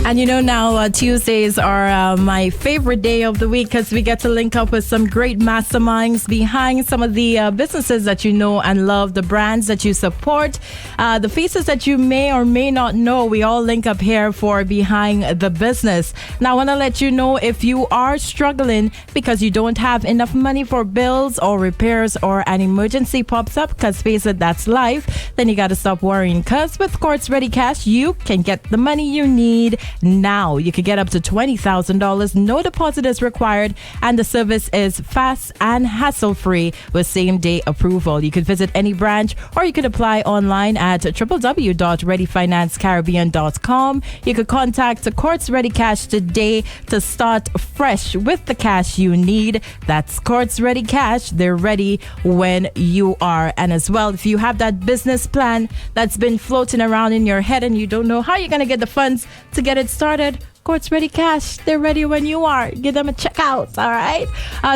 And now Tuesdays are my favorite day of the week because we get to link up with some great masterminds behind some of the businesses that you know and love, the brands that you support, the faces that you may or may not know. We all link up here for Behind the Business. Now, I want to let you know if you are struggling because you don't have enough money for bills or repairs or an emergency pops up, because face it, that's life, then you got to stop worrying, because with Courts Ready Cash, you can get the money you need now. You can get up to $20,000. No deposit is required, and the service is fast and hassle-free with same-day approval. You could visit any branch, or you could apply online at www.readyfinancecaribbean.com. You could contact Courts Ready Cash today to start fresh with the cash you need. That's Courts Ready Cash. They're ready when you are. And as well, if you have that business plan that's been floating around in your head and you don't know how you're going to get the funds to get it started, Courts Ready Cash, they're ready when you are. Give them a check out, all right?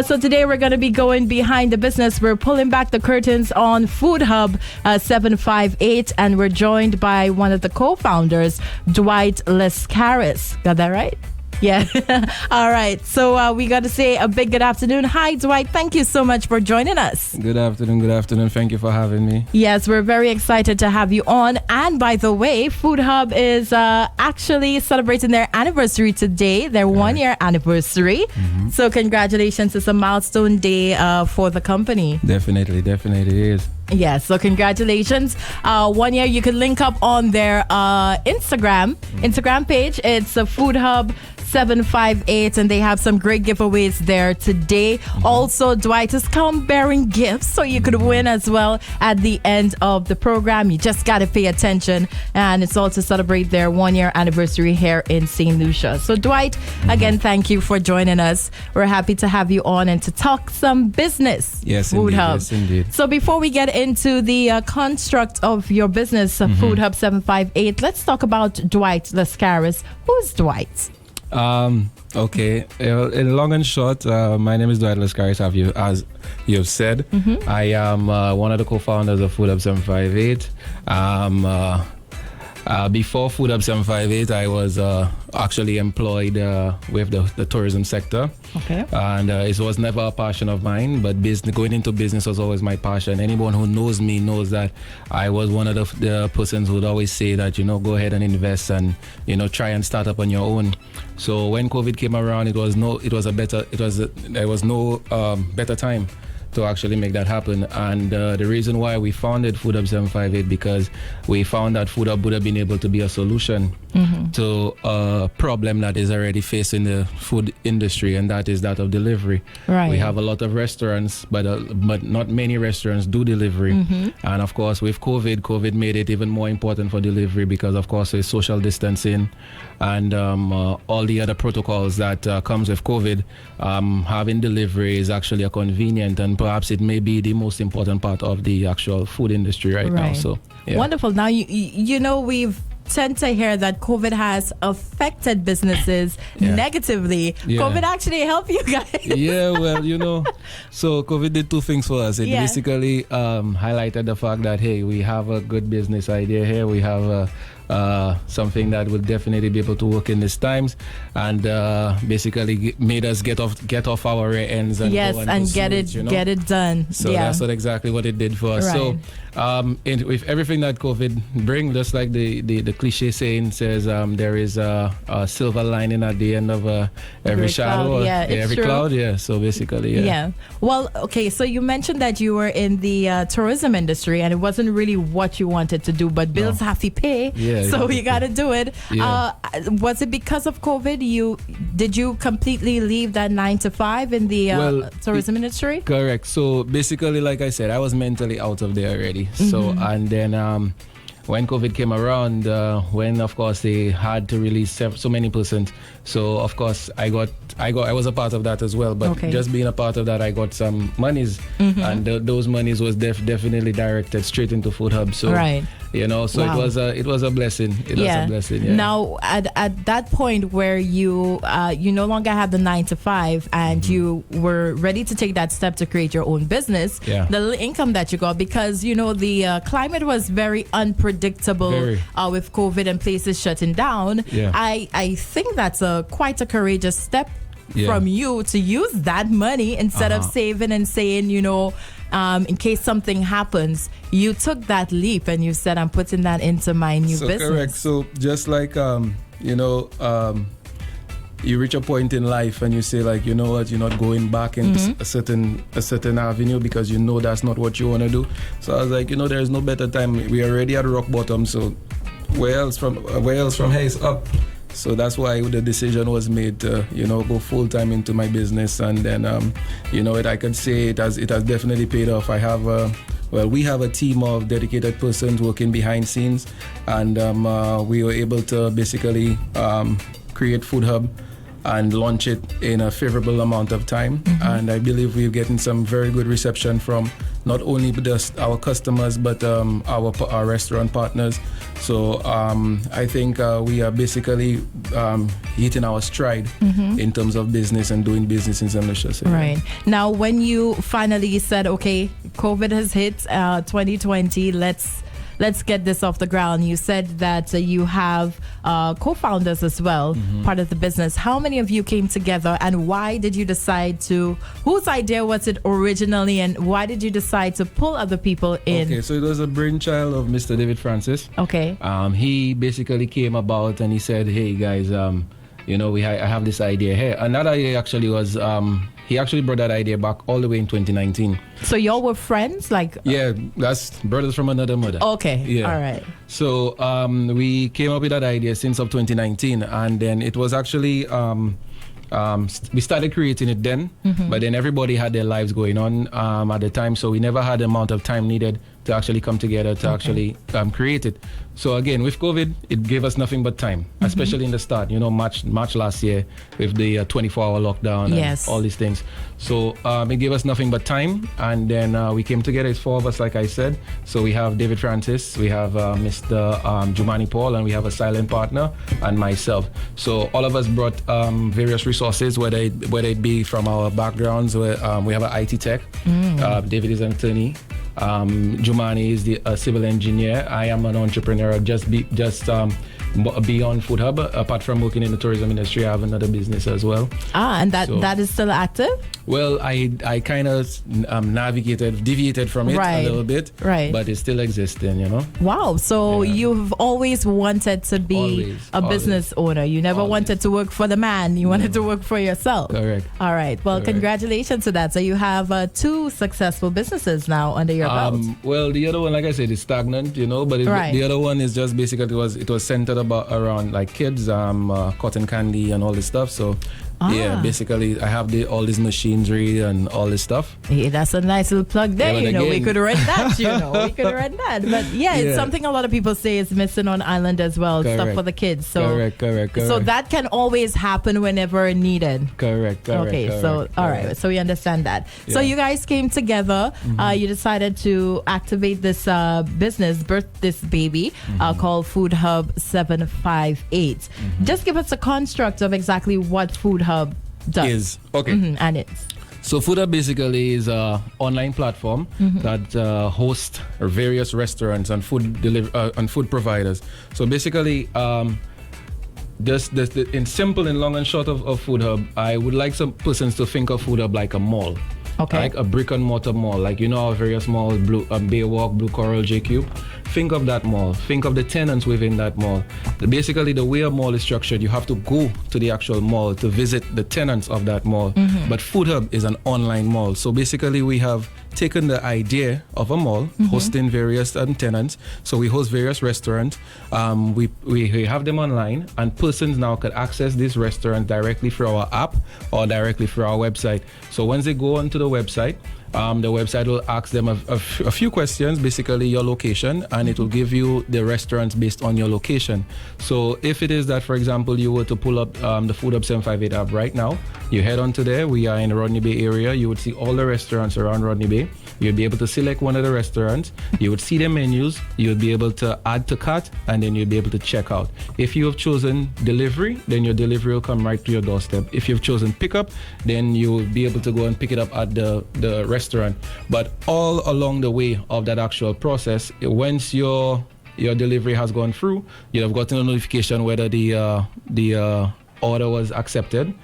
So today we're going to be going behind the business. We're pulling back the curtains on Food Hub 758, and we're joined by one of the co-founders, Dwight Lescaris. Got that right? Yeah. All right. So we got to say a big good afternoon. Hi, Dwight. Thank you so much for joining us. Good afternoon. Good afternoon. Thank you for having me. Yes, we're very excited to have you on. And by the way, Food Hub is actually celebrating their anniversary today, their 1 year anniversary. Mm-hmm. So congratulations. It's a milestone day for the company. Definitely is. Yes, so congratulations. 1 year. You can link up on their Instagram page. It's a Food Hub 758, and they have some great giveaways there today. Mm-hmm. Also, Dwight has come bearing gifts, so you could win as well at the end of the program. You just got to pay attention, and it's all to celebrate their 1 year anniversary here in St. Lucia. So, Dwight, again, thank you for joining us. We're happy to have you on and to talk some business. Yes, Food indeed. Hub. Yes, indeed. So, before we get into the construct of your business, Food Hub 758, let's talk about Dwight Lescaris. Who's Dwight? Okay. In long and short, my name is Dwight Lescaris, as you've said. Mm-hmm. I am one of the co-founders of Food Hub 758. Before Food Hub 758, I was actually employed with the tourism sector. Okay. And it was never a passion of mine, but going into business was always my passion. Anyone who knows me knows that I was one of the persons who would always say that, go ahead and invest and, try and start up on your own. So when COVID came around, there was no better time to actually make that happen. And the reason why we founded Food Hub 758, because we found that Food Hub would have been able to be a solution to a problem that is already facing the food industry, and that is that of delivery. Right. We have a lot of restaurants, but not many restaurants do delivery. Mm-hmm. And of course, with COVID made it even more important for delivery, because of course there's social distancing and all the other protocols that comes with COVID. Having delivery is actually a convenient, and perhaps it may be the most important part of the actual food industry right now. So, yeah. Wonderful. Now, we've tend to hear that COVID has affected businesses negatively. Yeah. COVID actually helped you guys. Yeah, well, so COVID did two things for us. It basically highlighted the fact that, hey, we have a good business idea here. We have something that will definitely be able to work in these times, and basically made us get off our rear ends and get it done. So that's exactly what it did for us. Right. So with everything that COVID brings, just like the cliche saying says, there is a silver lining at the end of every shadow, every cloud. Yeah. So basically, yeah. Well, okay. So you mentioned that you were in the tourism industry, and it wasn't really what you wanted to do, but bills have to pay. Yeah. So you got to do it. Yeah. Was it because of COVID? Did you completely leave that 9 to 5 in the tourism industry? Correct. So basically, like I said, I was mentally out of there already. Mm-hmm. So and then when COVID came around, when of course they had to release so many persons, so of course I was a part of that as well. But just being a part of that, I got some monies, and those monies was definitely directed straight into Food Hub. So You know, so Wow. it was a blessing. It was a blessing. Yeah. Now, at that point where you no longer had the 9 to 5 and you were ready to take that step to create your own business, Yeah. the little income that you got, because you know the climate was very unpredictable with COVID and places shutting down. Yeah. I think that's quite a courageous step from you to use that money instead of saving and saying, you know, in case something happens, you took that leap and you said, I'm putting that into my new business. Correct. So just like, you know, you reach a point in life and you say, like, you know what, you're not going back into a certain avenue because you know that's not what you want to do. So I was like, you know, there's no better time. We are already at rock bottom. So where else from here is up. So that's why the decision was made to, you know, go full time into my business, and then, you know, I can say it has definitely paid off. I have we have a team of dedicated persons working behind scenes, and we were able to basically create Food Hub and launch it in a favorable amount of time. And I believe we're getting some very good reception from not only just our customers, but our restaurant partners. So I think we are basically hitting our stride in terms of business and doing business in St.Lucia. So, right. Now, when you finally said, okay, COVID has hit 2020, let's get this off the ground. You said that you have co-founders as well, part of the business. How many of you came together, and why did you decide to, whose idea was it originally, and why did you decide to pull other people in? Okay, so it was a brainchild of Mr. David Francis. Okay. He basically came about and he said, hey guys, you know, I have this idea here. Another idea actually was, he actually brought that idea back all the way in 2019. So y'all were friends? Like Yeah, that's brothers from another mother. Okay. Yeah. All right. So we came up with that idea since of 2019, and then it was actually we started creating it then, but then everybody had their lives going on at the time, so we never had the amount of time needed to actually come together to actually create it. So again, with COVID, it gave us nothing but time, especially in the start, you know, March last year with the 24-hour lockdown and all these things. So it gave us nothing but time, and then we came together. It's 4 of us, like I said. So we have David Francis, we have Mr. Jumani Paul, and we have a silent partner, and myself. So all of us brought various resources, whether it be from our backgrounds. Where we have an IT tech. David is an attorney. Jumani is the civil engineer. I am an entrepreneur. Beyond Food Hub, apart from working in the tourism industry, I have another business as well. And that is still active? Well, I kind of deviated from it a little bit, but it still existing, you know. Wow. So you've always wanted to be a business owner. You never wanted to work for the man. You wanted to work for yourself. Correct. All right. Well, congratulations to that. So you have 2 successful businesses now under your belt. Well, the other one, like I said, is stagnant, you know, but the other one is just basically it was centered around like kids, cotton candy and all this stuff. So yeah, basically I have all this machinery and all this stuff. Hey, that's a nice little plug there. Yeah, we could run that, we could run that. But it's something a lot of people say is missing on island as well. Stuff for the kids. So correct. So that can always happen whenever needed. Correct. Okay, so all right, so we understand that. So you guys came together. You decided to activate this business, birth this baby called Food Hub 758. Just give us a construct of exactly what Food Hub does. And it's. So Food Hub basically is an online platform that hosts various restaurants and food providers. So basically, just in simple and long and short of Food Hub, I would like some persons to think of Food Hub like a mall. Okay. Like a brick and mortar mall, like you know our various malls, Baywalk, Blue Coral, JQ. Think of that mall. Think of the tenants within that mall. Basically, the way a mall is structured, you have to go to the actual mall to visit the tenants of that mall. But Food Hub is an online mall. So basically, we have taken the idea of a mall, hosting various tenants. So we host various restaurants. We have them online, and persons now can access this restaurant directly through our app or directly through our website. So once they go onto the website will ask them a few questions, basically your location, and it will give you the restaurants based on your location. So if it is that, for example, you were to pull up the Food Hub 758 app right now, you head onto there. We are in the Rodney Bay area. You would see all the restaurants around Rodney Bay. You'd be able to select one of the restaurants. You would see the menus. You would be able to add to cart, and then you'd be able to check out. If you have chosen delivery, then your delivery will come right to your doorstep. If you've chosen pickup, then you'll be able to go and pick it up at the restaurant. But all along the way of that actual process, once your delivery has gone through, you'll have gotten a notification whether the order was accepted,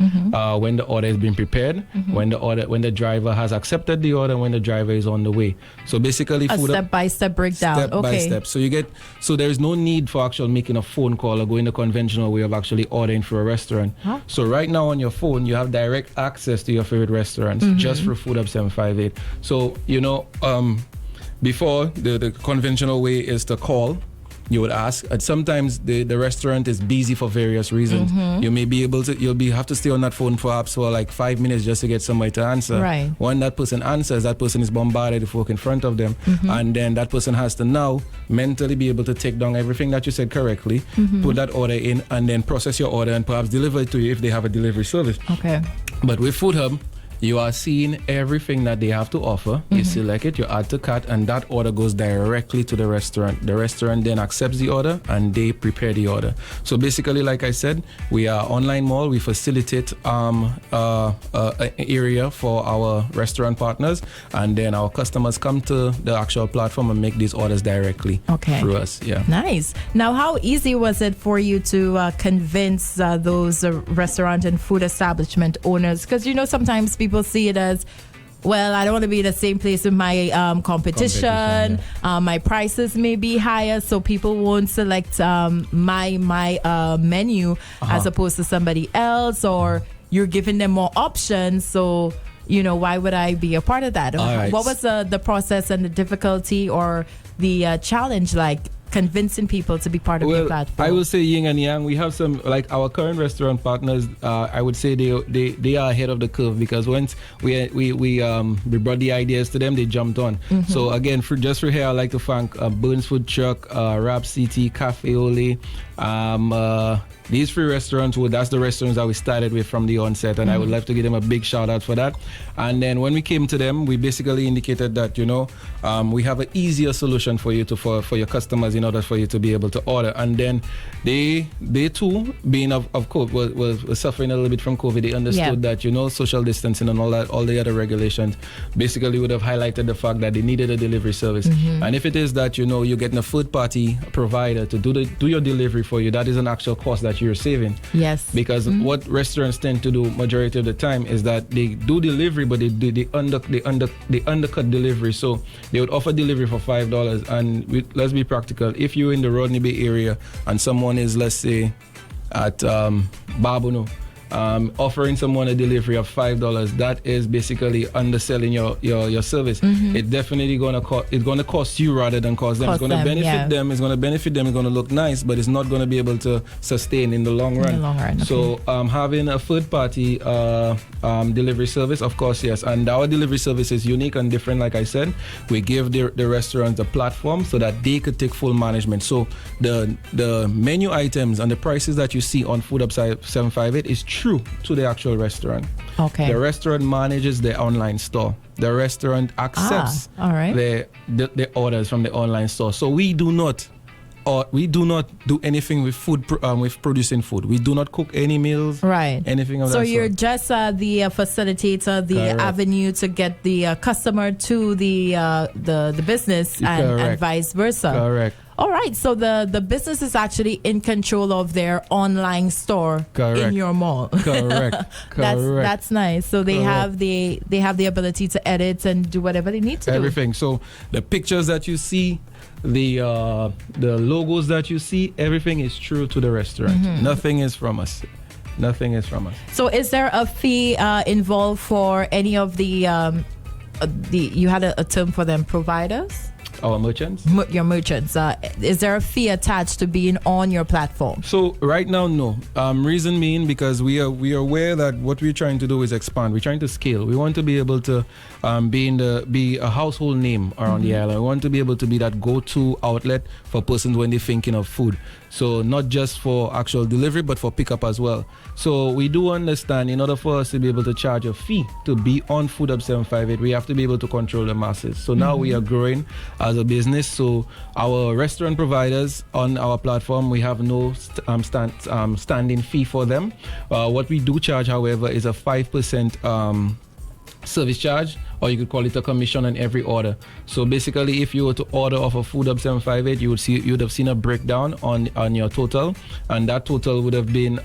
when the order has been prepared, when the driver has accepted the order, when the driver is on the way. So basically, a step-by-step breakdown. Step by step. So there is no need for actually making a phone call or going the conventional way of actually ordering for a restaurant. Huh? So right now on your phone, you have direct access to your favorite restaurants just through Food Hub 758. So before the conventional way is to call. You would ask, and sometimes the restaurant is busy for various reasons. You may be able to, have to stay on that phone perhaps for like 5 minutes just to get somebody to answer. Right. When that person answers, that person is bombarded with work in front of them. And then that person has to now mentally be able to take down everything that you said correctly, put that order in, and then process your order and perhaps deliver it to you if they have a delivery service. Okay. But with Food Hub, you are seeing everything that they have to offer. You select it, you add to cart, and that order goes directly to the restaurant. The restaurant then accepts the order and they prepare the order. So basically, like I said, we are online mall. We facilitate an area for our restaurant partners, and then our customers come to the actual platform and make these orders directly through us. Yeah. Nice. Now, how easy was it for you to convince those restaurant and food establishment owners? Because sometimes people see it as, well, I don't want to be in the same place with my competition. My prices may be higher, so people won't select my menu as opposed to somebody else, or you're giving them more options. So, why would I be a part of that? Right. What was the process and the difficulty or the challenge like? Convincing people to be part of your platform? I will say yin and yang. We have some, like our current restaurant partners, I would say they are ahead of the curve, because once we brought the ideas to them, they jumped on. So again, just for here, I'd like to thank Burns Food Truck, Rap City, Cafe Ole, these 3 restaurants, that's the restaurants that we started with from the onset, and I would love to give them a big shout out for that. And then when we came to them, we basically indicated that we have an easier solution for you for your customers in order for you to be able to order. And then they too, being of course was suffering a little bit from COVID. They understood that social distancing and all the other regulations basically would have highlighted the fact that they needed a delivery service. And if it is that you're getting a third party provider to do your delivery for you, that is an actual cost that you're saving. Yes. Because what restaurants tend to do majority of the time is that they do delivery, but they undercut delivery. So they would offer delivery for $5, and let's be practical. If you're in the Rodney Bay area and someone is, let's say, at Babono, offering someone a delivery of $5, that is basically underselling your service. It's definitely gonna cost you rather than cost them. It's gonna benefit them. It's gonna benefit them. It's gonna look nice, but it's not gonna be able to sustain in the long run. So having a third party delivery service, of course, yes. And our delivery service is unique and different. Like I said, we give the restaurants the platform so that they could take full management. So the menu items and the prices that you see on Food Hub 758 is true to the actual restaurant. Okay. The restaurant manages the online store. The restaurant accepts the orders from the online store. So we do not do anything with food, with producing food. We do not cook any meals. Right. Anything of that sort. So you're just the facilitator, the avenue to get the customer to the business and vice versa. Correct. All right, so the business is actually in control of their online store in your mall. Correct. That's nice. So they have the ability to edit and do whatever they need to everything. So the pictures that you see, the logos that you see, everything is true to the restaurant. Nothing is from us. So is there a fee involved for any of the you had a term for them, providers? our merchants. Your merchants. Is there a fee attached to being on your platform? So right now, no. Reason being because we are aware that what we're trying to do is expand. We're trying to scale. We want to be able to be a household name around the island. We want to be able to be that go-to outlet for persons when they're thinking of food. So not just for actual delivery, but for pickup as well. So we do understand in order for us to be able to charge a fee to be on Food Hub 758, we have to be able to control the masses. So now we are growing as a business. So our restaurant providers on our platform, we have no standing fee for them. What we do charge, however, is a 5% service charge, or you could call it a commission on every order. So basically, if you were to order off of Food Hub 758, you would have seen a breakdown on your total, and that total would have been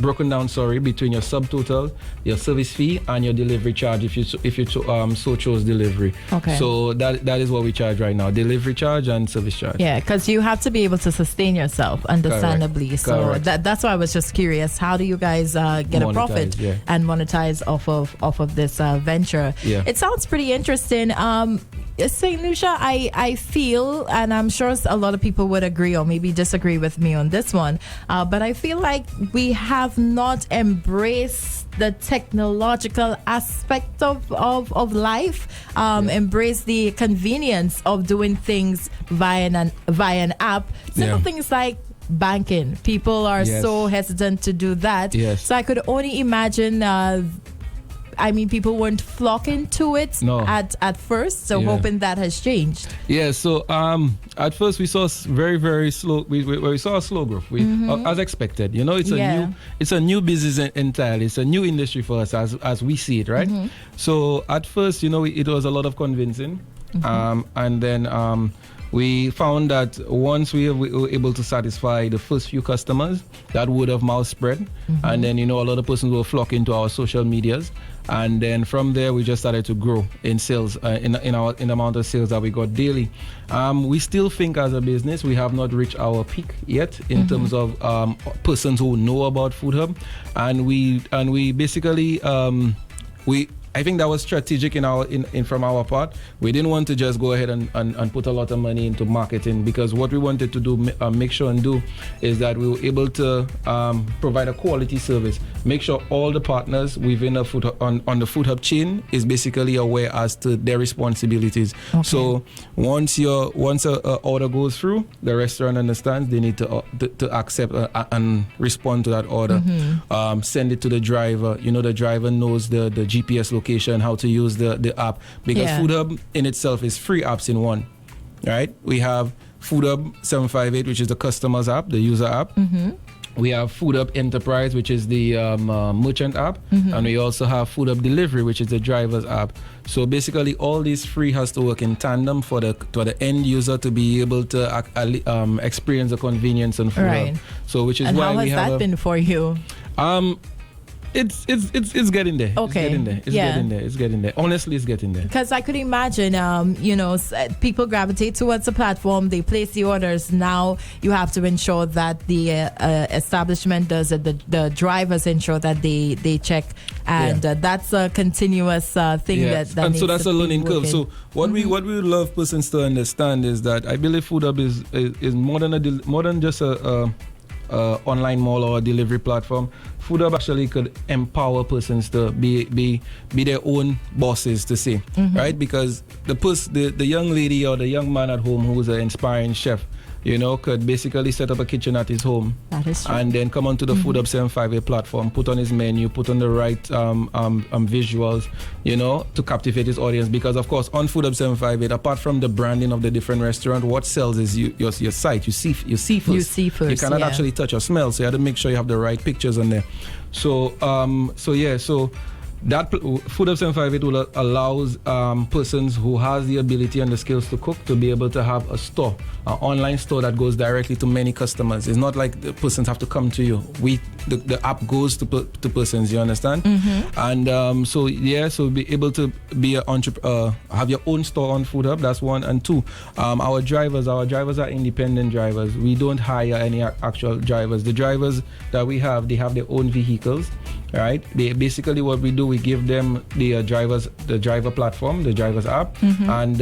broken down between your subtotal, your service fee, and your delivery charge if you so chose delivery. Okay. So that is what we charge right now: delivery charge and service charge. Yeah, because you have to be able to sustain yourself, understandably. Correct. So Correct. that's why I was just curious. How do you guys get a profit and monetize off of this venture? Yeah. It sounds pretty interesting. St. Lucia, I feel, and I'm sure a lot of people would agree or maybe disagree with me on this one, but I feel like we have not embraced the technological aspect of life, embrace the convenience of doing things via an app. Simple things like banking. People are so hesitant to do that. Yes. So I could only imagine people weren't flocking to it at first, so hoping that has changed. Yeah, so at first we saw very, very slow. We saw a slow growth, as expected. You know, it's a new business entirely. It's a new industry for us as we see it, right? So at first, it was a lot of convincing, and then we found that once we were able to satisfy the first few customers, that word of mouth spread, and then a lot of persons will flock into our social medias. And then from there, we just started to grow in sales, in the amount of sales that we got daily. We still think as a business, we have not reached our peak yet in terms of persons who know about Food Hub. And we basically, I think that was strategic from our part. We didn't want to just go ahead and put a lot of money into marketing, because what we wanted to do, make sure and do, is that we were able to provide a quality service. Make sure all the partners within on the Food Hub chain is basically aware as to their responsibilities. Okay. So once a order goes through, the restaurant understands they need to accept and respond to that order. Send it to the driver. The driver knows the GPS location, how to use the app, because Food Hub in itself is 3 apps in one, right? We have Food Hub 758, which is the customer's app, the user app. We have Food Hub Enterprise, which is the merchant app, and we also have Food Hub Delivery, which is the driver's app. So basically, all these 3 has to work in tandem for the end user to be able to experience the convenience on Food Hub. So which is and why how we has have that been for you? It's getting there. Okay. It's getting there. Honestly, it's getting there. Because I could imagine, people gravitate towards the platform. They place the orders. Now you have to ensure that the establishment does it. The drivers ensure that they check, and that's a continuous thing that and so needs that's to a be learning curve. working. So what we would love persons to understand is that I believe Food Hub is more than just a online mall or a delivery platform. Food Hub actually could empower persons to be their own bosses, to say, right? Because the young lady or the young man at home who's an inspiring chef, could basically set up a kitchen at his home. That is true. And then come onto the Food Hub 758 platform, put on his menu, put on the right visuals, to captivate his audience. Because, of course, on Food Hub 758, apart from the branding of the different restaurant, what sells is your site. You see first. You see first, You cannot actually touch or smell, so you have to make sure you have the right pictures on there. So that Food Hub 758 will allows persons who has the ability and the skills to cook to be able to have a store, an online store that goes directly to many customers. It's not like the persons have to come to you. The app goes to persons. You understand? And so be able to be an entrepreneur, have your own store on Food Hub. That's one. And 2, our drivers are independent drivers. We don't hire any actual drivers. The drivers that we have, they have their own vehicles. right? Basically what we do, we give them the driver platform, the driver's app, and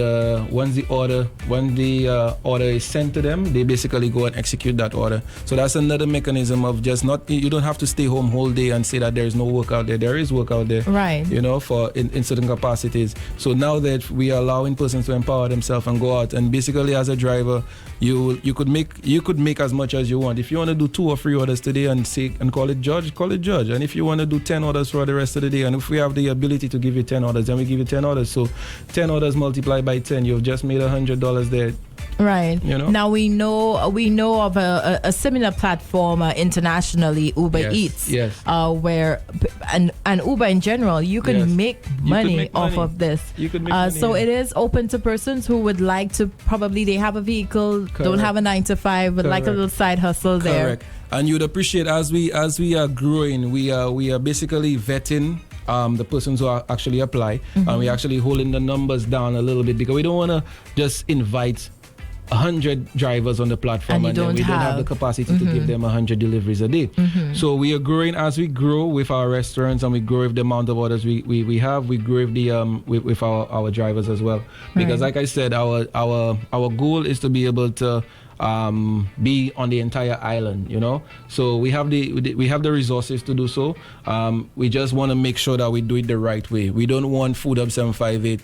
once the order is sent to them, they basically go and execute that order. So that's another mechanism of just not, you don't have to stay home whole day and say that there is no work out there. There is work out there, right? You know, for in certain capacities. So now that we are allowing persons to empower themselves and go out, and basically as a driver, you could make as much as you want. If you want to do 2 or 3 orders today and call it judge, and if you want to do 10 orders for the rest of the day, and if we have the ability to give you 10 orders, then we give you 10 orders. So 10 orders multiplied by 10, you've just made $100 there. Right. You know? Now we know of a similar platform internationally, Uber Eats. Yes. Where and Uber in general, you can make money off of this. You could make money. So it is open to persons who would like to, probably they have a vehicle, don't have a 9 to 5, but like a little side hustle there. Correct. And you'd appreciate as we are growing, we are basically vetting the persons who actually apply, and we're actually holding the numbers down a little bit because we don't want to just invite 100 drivers on the platform and then we don't have the capacity to give them 100 deliveries a day. So we are growing as we grow with our restaurants, and we grow with the amount of orders we have. We grow with the with our drivers as well, because like I said, our goal is to be able to be on the entire island, you know. So we have the resources to do so. We just want to make sure that we do it the right way. We don't want Food Hub 758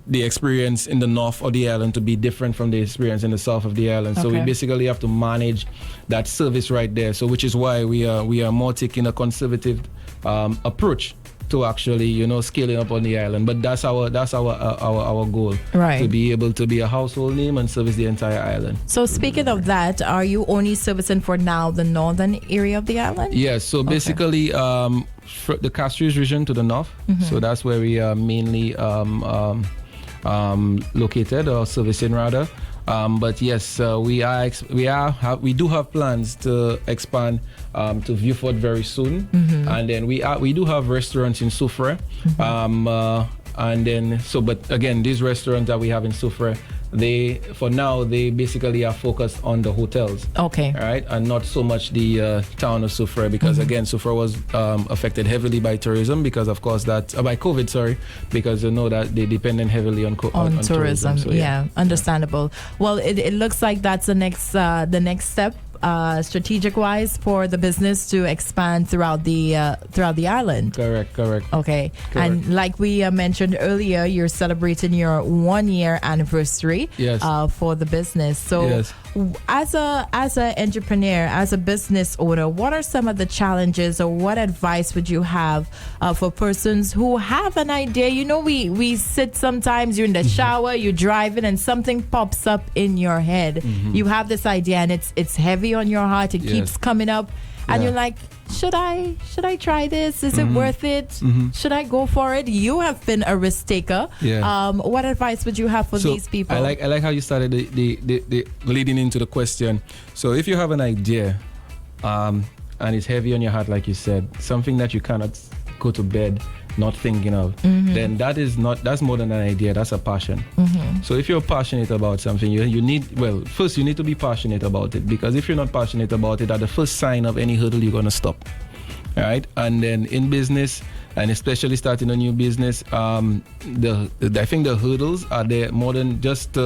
the experience in the north of the island to be different from the experience in the south of the island. So we basically have to manage that service right there. So which is why we are more taking a conservative approach to actually, you know, scaling up on the island. But that's our goal, right? To be able to be a household name and service the entire island. So speaking of that, are you only servicing for now the northern area of the island? Yes. So basically, the Castries region to the north. So that's where we are mainly located, or servicing rather. But yes, we do have plans to expand to Vieux-Fort very soon, and then we do have restaurants in Soufrière, and then but again, these restaurants that we have in Soufrière, for now they basically are focused on the hotels, right, and not so much the town of Soufrière, because again, Soufrière was affected heavily by tourism, because of course that by COVID, because you know that they dependent heavily on tourism. So, understandable. Well, it looks like that's the next step, strategic wise, for the business to expand throughout the island. Correct. Okay. Correct. And like we mentioned earlier, you're celebrating your 1-year anniversary for the business. So as a entrepreneur, as a business owner, what are some of the challenges, or what advice would you have for persons who have an idea? You know, we sit sometimes, you're in the shower, you're driving, and something pops up in your head. You have this idea and it's heavy on your heart. It keeps coming up, and you're like, should I try this? Is it worth it? Should I go for it? You have been a risk taker. What advice would you have for these people? I like how you started the leading into the question. So if you have an idea, and it's heavy on your heart, like you said, something that you cannot go to bed not thinking of, then that's more than an idea, that's a passion. So if you're passionate about something, you need to be passionate about it, because if you're not passionate about it, at the first sign of any hurdle, you're going to stop, right? And then in business, and especially starting a new business, I think the hurdles are there more than just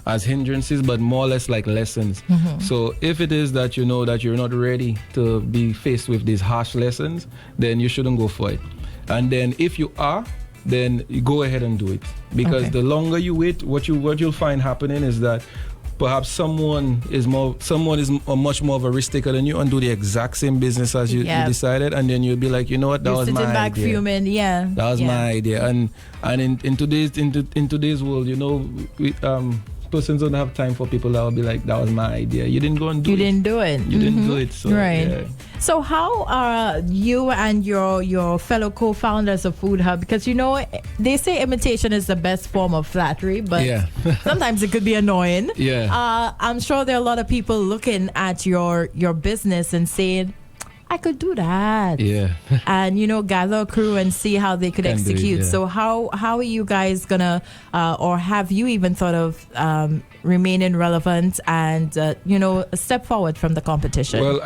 as hindrances, but more or less like lessons. So if it is that you know that you're not ready to be faced with these harsh lessons, then you shouldn't go for it. And then if you are, then you go ahead and do it, because the longer you wait, what you'll find happening is that perhaps someone is much more of a risk taker than you, and do the exact same business as you decided, and then you'll be like, you know what, that was my idea. You're sitting back fuming, that was my idea. And in today's world, you know, persons don't have time for people that will be like, that was my idea. You didn't go and do it. You didn't do it. You didn't do it. So, right. So how are you and your fellow co-founders of Food Hub? Because, you know, they say imitation is the best form of flattery, but sometimes it could be annoying. I'm sure there are a lot of people looking at your business and saying, I could do that. And, you know, gather a crew and see how they could execute. So how are you guys gonna, or have you even thought of remaining relevant and, you know, a step forward from the competition? Well,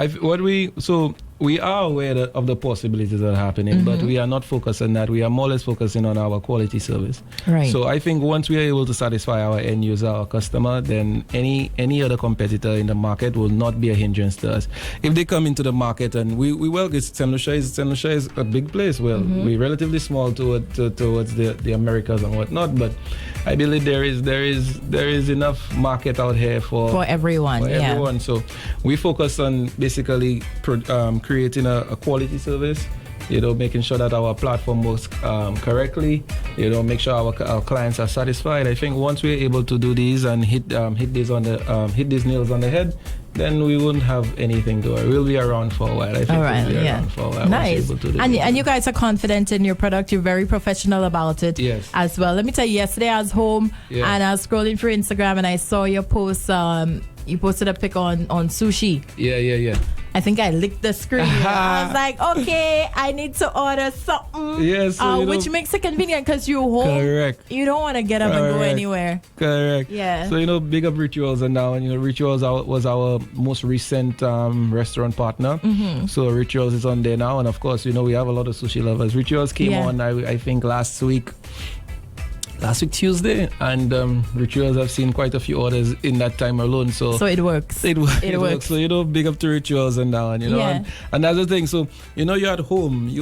we are aware of the possibilities that are happening, but we are not focused on that. We are more or less focusing on our quality service. Right. So I think once we are able to satisfy our end user, our customer, then any other competitor in the market will not be a hindrance to us. If they come into the market and we well, St. Lucia is a big place. Well, we're relatively small towards the Americas and whatnot, but I believe there is enough market out here for everyone. For yeah. everyone. So we focus on basically creating a quality service, making sure that our platform works correctly, make sure our clients are satisfied. I think once we're able to do these and hit these nails on the head, then we wouldn't have anything to worry. We'll be around for a while. I think we'll be around for a while. Nice. And you guys are confident in your product. You're very professional about it as well. Let me tell you, yesterday I was home and I was scrolling through Instagram and I saw your post. You posted a pic on sushi. Yeah. I think I licked the screen. I was like, okay, I need to order something. Yes. Which makes it convenient because you're home. Correct. You don't want to get up and go anywhere. Correct. Yeah. So, big up Rituals and now, Rituals was our most recent restaurant partner. So Rituals is on there now. And of course, we have a lot of sushi lovers. Rituals came on, I think, last week Tuesday, and Rituals have seen quite a few orders in that time alone. So it works. It works. So big up to Rituals and down. And that's the thing. So you're at home.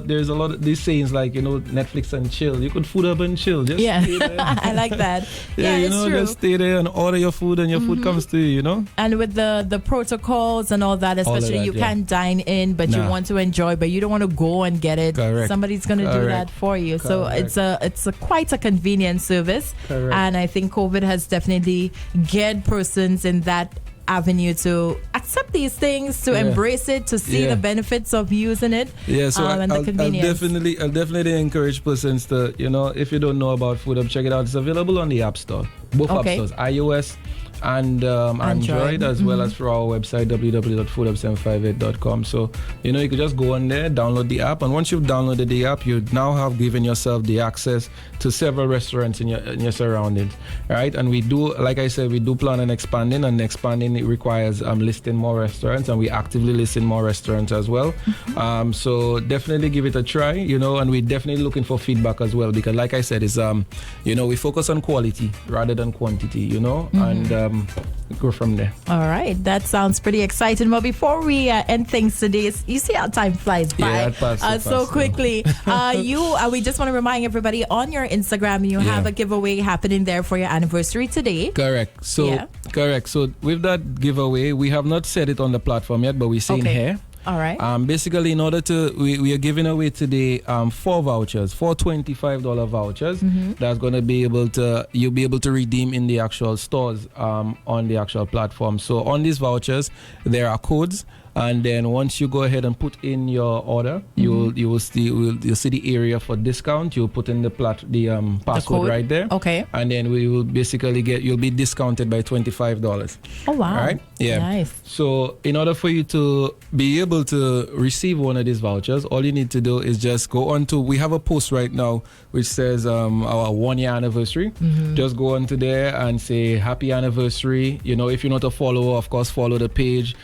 There's a lot of these sayings like Netflix and chill. You could food up and chill. Just stay there. I like that. It's true. Just stay there and order your food, and your food comes to you. And with the protocols and all that, especially you can't dine in, but you want to enjoy, but you don't want to go and get it. Correct. Somebody's going to do that for you. Correct. So it's quite a convenient service. Correct. And I think COVID has definitely geared persons in that avenue to accept these things, to embrace it, to see the benefits of using it. Yeah, so and the convenience. I'll definitely encourage persons to, if you don't know about FoodHub, check it out. It's available on the App Store, both App Stores, iOS and Android, as well as through our website www.foodhub758.com. So you could just go on there, download the app, and once you've downloaded the app, you now have given yourself the access to several restaurants in your surroundings, right? And we do, like I said, we do plan on expanding, and expanding it requires listing more restaurants, and we actively listing more restaurants as well. So definitely give it a try, and we're definitely looking for feedback as well, because like I said, it's we focus on quality rather than quantity, and go from there. All right, that sounds pretty exciting. But before we end things today, you see how time flies by so quickly. We just want to remind everybody on your Instagram, you have a giveaway happening there for your anniversary today. Correct. So with that giveaway, we have not set it on the platform yet, but we're saying here. All right. Basically, in order to, we are giving away today 4 vouchers, 4 $25 vouchers. That's going to be you'll be able to redeem in the actual stores on the actual platform. So on these vouchers, there are codes. And then once you go ahead and put in your order, you'll see the area for discount. You'll put in the password right there. Okay. And then we will basically you'll be discounted by $25. Oh wow! All right. Yeah. Nice. So in order for you to be able to receive one of these vouchers, all you need to do is just go on to. We have a post right now which says our 1-year anniversary. Just go onto there and say happy anniversary. If you're not a follower, of course, follow the page.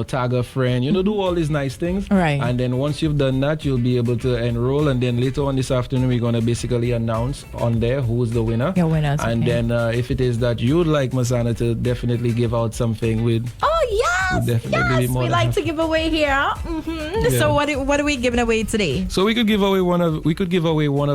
Tag a friend, do all these nice things. Right. And then once you've done that, you'll be able to enroll. And then later on this afternoon, we're going to basically announce on there who's the winner. Your winners. And then if it is that you'd like Masana to definitely give out something with. Oh, yes. We like to give away here. Yeah. So what are we giving away today? So we could give away one of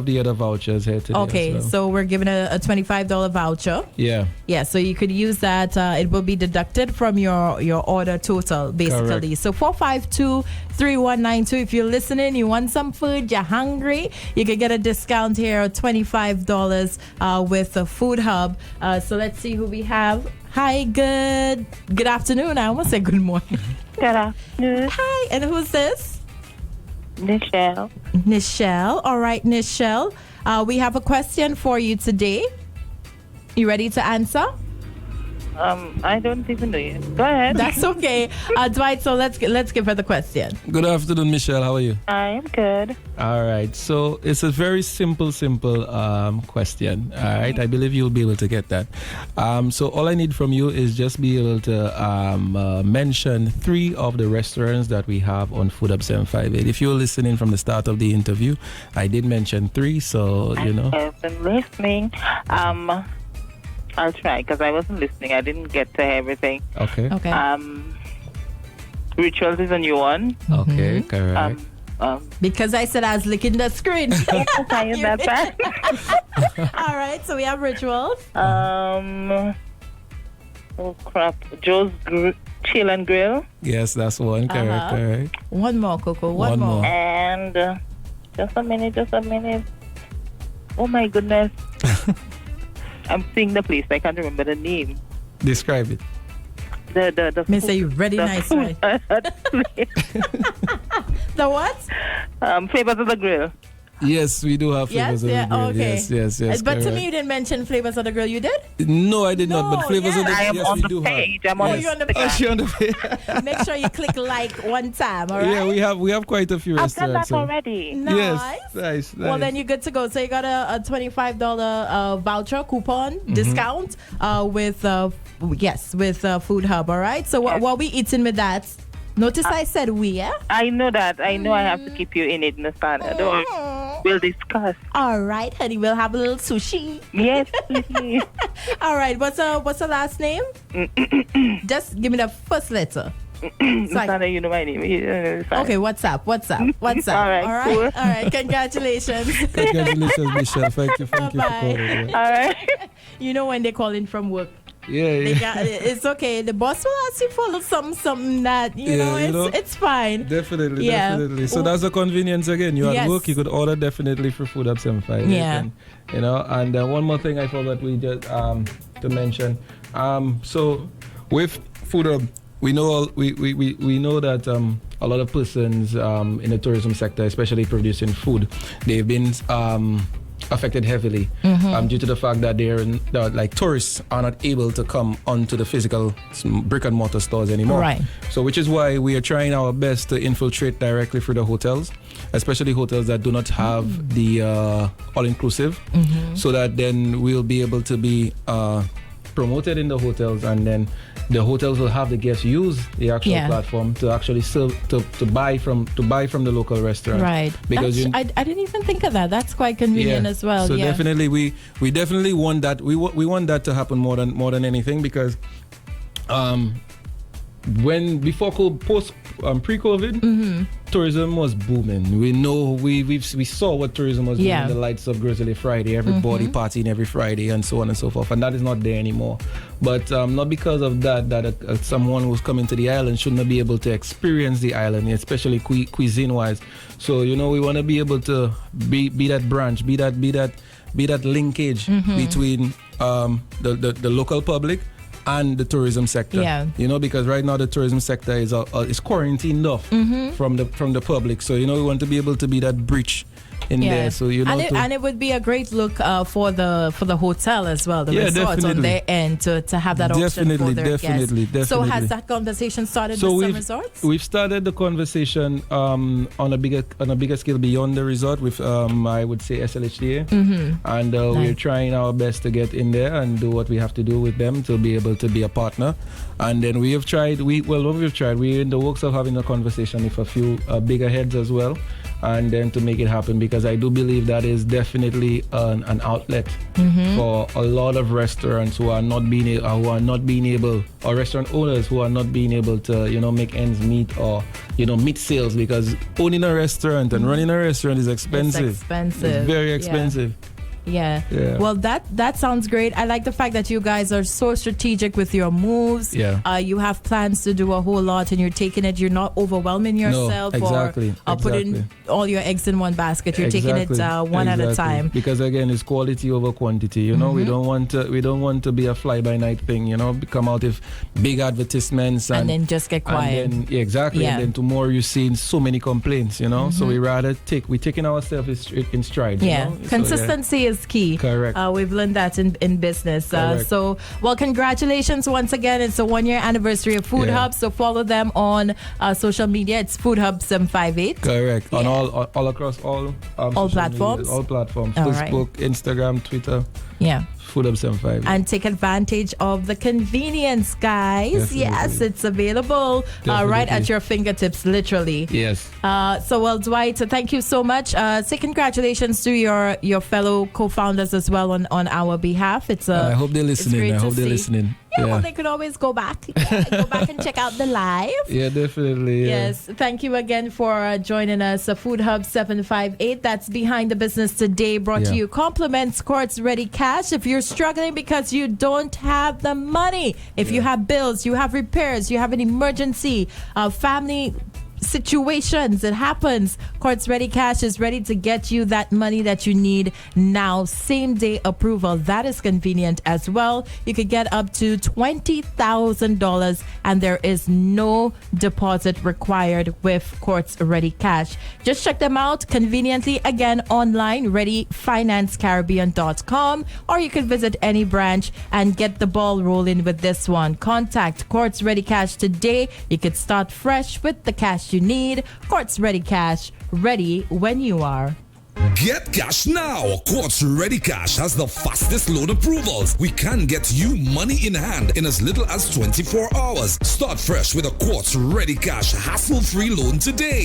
the other vouchers here today. Okay, so we're giving a $25 voucher. Yeah. Yeah, so you could use that. It will be deducted from your order total, basically. Correct. So 452-3192. If you're listening, you want some food, you're hungry, you can get a discount here of $25 with the Food Hub. So let's see who we have. Hi, good afternoon. I almost said good morning. Good afternoon. Hi, and who's this? Nichelle. Nichelle. All right, Nichelle. We have a question for you today. You ready to answer? I don't even know you. Go ahead. That's okay. Dwight, so let's give her the question. Good afternoon, Michelle. How are you? I am good. All right. So it's a very simple question. All right. I believe you'll be able to get that. So all I need from you is just be able to mention 3 of the restaurants that we have on Food Hub 758. If you're listening from the start of the interview, I did mention 3. So, you know. I've been listening. I'll try because I wasn't listening. I didn't get to everything. Okay. Rituals is a new one. Okay. Correct. Because I said I was licking the screen. Are you that bad? All right, so we have rituals. Oh crap! Joe's Chill and Grill. Yes, that's one. Correct. One more, Coco. One more. more. And just a minute. Oh my goodness! I'm seeing the place. I can't remember the name. Describe it. The May say you ready the nice, food- The what? Flavors of the Grill. Yes, we do have flavors of the grill. Okay. Yes. But to correct. me, you didn't mention flavors of the grill. You did? No, I did not. No, But flavors of the I am yes, on we the do page. have. I'm on you're on the Oh, page. she on the page. Make sure you click like one time, all right? Yeah, we have quite a few I've done restaurants. that already. Nice. Yes, nice. Well, then you're good to go. So you got a $25 voucher coupon discount with Food Hub, all right? So what we eating with that? Notice I said we, yeah? I know that. I know I have to keep you in it, Nasana. Don't worry. We'll discuss. All right, honey. We'll have a little sushi. Yes, please. All right. What's the last name? Just give me the first letter. Nasana, you know my name. It's fine. Okay, what's up? All right, cool. All right. Congratulations. Congratulations, Michelle. Thank you for Bye-bye. calling. Yeah. All right. You know when they call in from work. Yeah. It's okay. The boss will ask you for a little something that it's fine. Definitely. So that's a convenience again. You at Yes. work, you could order definitely for Food Up 75. Yeah. And one more thing I forgot we just to mention. So with Food Up, we know that a lot of persons in the tourism sector, especially producing food, they've been affected heavily due to the fact that tourists are not able to come onto the physical brick and mortar stores anymore. Right. So which is why we are trying our best to infiltrate directly through the hotels, especially hotels that do not have the all-inclusive, so that then we'll be able to be promoted in the hotels, and then the hotels will have the guests use the actual platform to actually serve to buy from the local restaurant. Right. Because I didn't even think of that. That's quite convenient as well. So definitely we definitely want that. We want that to happen more than anything, because pre-COVID, tourism was booming. We know we saw what tourism was doing in the lights of Grizzly Friday, everybody partying every Friday and so on and so forth, and that is not there anymore. But not because of that someone who's coming to the island should not be able to experience the island, especially cuisine wise. So we want to be able to be that branch, be that linkage between the local public and the tourism sector. Because right now the tourism sector is quarantined off from the public. So we want to be able to be that bridge in there. So and it would be a great look for the hotel as well, the resort on their end to have that option for their guests. So has that conversation started with some resorts? We've started the conversation on a bigger scale beyond the resort with I would say SLHDA, and we're trying our best to get in there and do what we have to do with them to be able to be a partner. And then we're in the works of having a conversation with a few bigger heads as well, and then to make it happen, because I do believe that is definitely an outlet for a lot of restaurants who are not being able, or restaurant owners who are not being able to make ends meet or meet sales, because owning a restaurant and running a restaurant is expensive. It's expensive. It's very expensive. Yeah. Well, that sounds great. I like the fact that you guys are so strategic with your moves. You have plans to do a whole lot, and you're taking it. You're not overwhelming yourself or putting all your eggs in one basket. You're taking it one at a time. Because again, it's quality over quantity. We don't want to be a fly by night thing. Come out with big advertisements and then just get quiet. And then tomorrow you're seeing so many complaints. So we rather taking ourselves in stride. Consistency is key. Correct. We've learned that in business. Correct. So, well, congratulations once again. It's a 1 year anniversary of Food Hub. So follow them on social media. It's Food Hub 758. Correct. On all across all social platforms? media, all platforms. All Facebook, Instagram, Twitter. Yeah. Food Up 75. And take advantage of the convenience, guys. Definitely. Yes, it's available right at your fingertips, literally. Yes. Well, Dwight, thank you so much. Say congratulations to your fellow co-founders as well on our behalf. I hope they're listening. Listening. Yeah, well, they could always go back. Go back and check out the live. Yeah, definitely. Yeah. Yes. Thank you again for joining us. Food Hub 758. That's Behind the Business Today, brought to you. Compliments Quartz Ready Cash. If you're struggling because you don't have the money, if you have bills, you have repairs, you have an emergency, family situations, it happens. Quartz Ready Cash is ready to get you that money that you need now. Same day approval. That is convenient as well. You could get up to $20,000 and there is no deposit required with Quartz Ready Cash. Just check them out conveniently again online, readyfinancecaribbean.com, or you could visit any branch and get the ball rolling with this one. Contact Quartz Ready Cash today. You could start fresh with the cash you need. Quartz Ready Cash, ready when you are. Get cash now. Quartz Ready Cash has the fastest loan approvals. We can get you money in hand in as little as 24 hours. Start fresh with a Quartz Ready Cash hassle-free loan today.